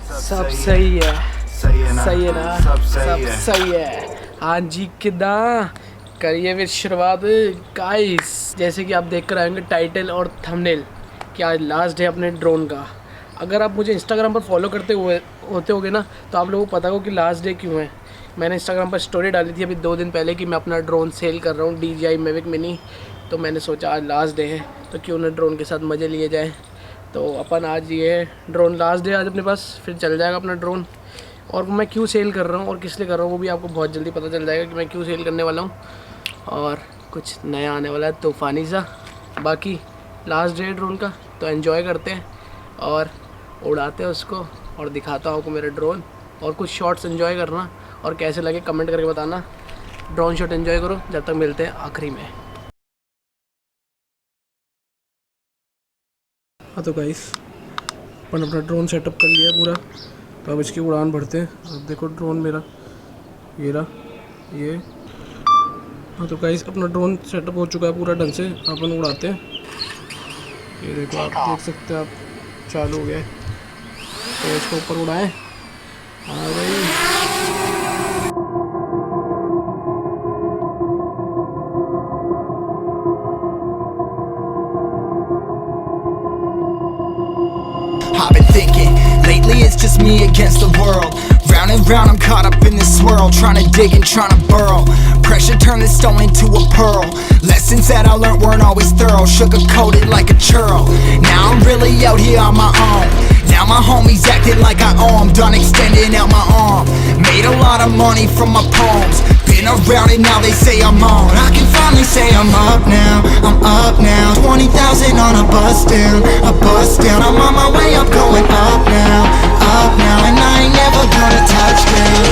सब सही है, सही है ना, सब सही है। हाँ जी किदा करिए विद शुरुआत गाइस। जैसे कि आप देख कर आएंगे टाइटल और थंबनेल कि आज लास्ट डे अपने ड्रोन का। अगर आप मुझे इंस्टाग्राम पर फॉलो करते होते होगे ना, तो आप लोगों को पता हो कि लास्ट डे क्यों है। मैंने इंस्टाग्राम पर स्टोरी डाली थी अभी 2 दिन पहले कि मैं अपना ड्रोन सेल कर रहा हूँ DJI Mavic मिनी। तो मैंने सोचा आज लास्ट डे है तो क्यों ना ड्रोन के साथ मज़े लिए जाए। तो अपन आज ये ड्रोन लास्ट डे आज अपने पास, फिर चल जाएगा अपना ड्रोन। और मैं क्यों सेल कर रहा हूँ और किस लिए कर रहा हूँ वो भी आपको बहुत जल्दी पता चल जाएगा कि मैं क्यों सेल करने वाला हूँ। और कुछ नया आने वाला है तूफ़ानी सा। बाकी लास्ट डे ड्रोन का तो एंजॉय करते हैं और उड़ाते हैं उसको और दिखाता हूँ आपको मेरे ड्रोन। और कुछ शॉट्स एंजॉय करना और कैसे लगे कमेंट करके बताना। ड्रोन शॉट एंजॉय करो। जब तक मिलते हैं आखिरी में। हाँ तो गाइस अपन अपना ड्रोन सेटअप कर लिया है पूरा। तो अब इसकी उड़ान भरते हैं। अब देखो ड्रोन मेरा ये रहा ये। हाँ तो गाइस अपना ड्रोन सेटअप हो चुका है पूरा ढंग से। अपन उड़ाते हैं। ये देखो आप देख सकते हैं, आप चालू हो गया है तो इसको ऊपर उड़ाएं। हाँ भाई I've been thinking, lately it's just me against the world. Round and round I'm caught up in this swirl, trying to dig and trying to burrow. Pressure turned this stone into a pearl. Lessons that I learned weren't always thorough, sugar-coated like a churl. Now I'm really out here on my own. Now my homies acting like I owe 'em, done extending out my arm. Made a lot of money from my poems. Been around it now, they say I'm on. I can finally say I'm up now, I'm up now. 20,000 on a bus down, I'm on my way up, going up now, and I ain't never gonna touch down.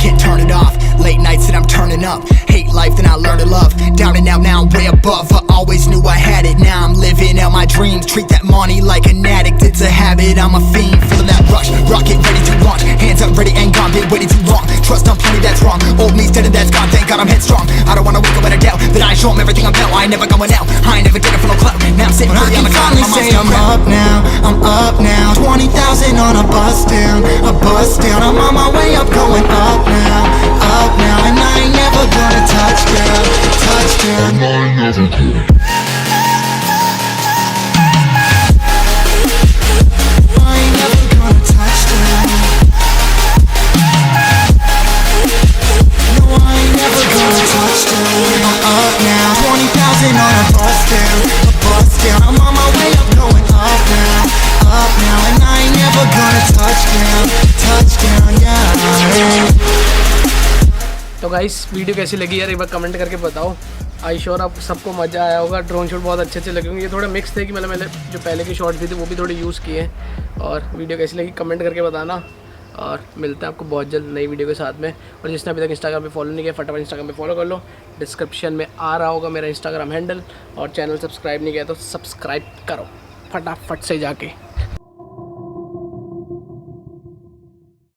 Can't turn it off, late nights and I'm turning up. Hate life then I learn to love. Down and out now I'm way above. I always knew I had it, now I'm living out my dreams. Treat that money like an addict, it's a habit. I'm a fiend, feeling that rush. Rocket ready to launch, hands up ready and gone. Been waiting too long, trust on plenty that's wrong. Old me's dead and that's gone, thank God I'm headstrong. I don't wanna wake up with a doubt that I ain't show 'em everything I'm about. I ain't never going out, I ain't never getting for no clout. Now I'm sitting pretty on the ground, I'm say I'm up now, I'm up now. 20,000 on a bus down, I'm on my way up, going up now, and I ain't never gonna touch down. And I ain't never gonna. I ain't never gonna touch down. No, I ain't never gonna touch down. I'm up now, 20,000 on a bus down, I'm on my way up, going up now, and I ain't never gonna touch down, yeah. तो guys video कैसी लगी यार एक बार comment करके बताओ। I sure आप सबको मज़ा आया होगा। ड्रोन शॉट बहुत अच्छे लगे होंगे। ये थोड़ा मिक्स थे कि मतलब मैंने जो पहले की शॉट्स भी थे वो भी थोड़े यूज़ किए। और वीडियो कैसी लगी कमेंट करके बताना। और मिलते हैं आपको बहुत जल्द नई वीडियो के साथ में। और जिसने अभी तक इंस्टाग्राम पे फॉलो नहीं किया फटाफट इंस्टाग्राम पे फॉलो कर लो। डिस्क्रिप्शन में आ रहा होगा मेरा इंस्टाग्राम हैंडल। और चैनल सब्सक्राइब नहीं किया तो सब्सक्राइब करो फटाफट से जाके।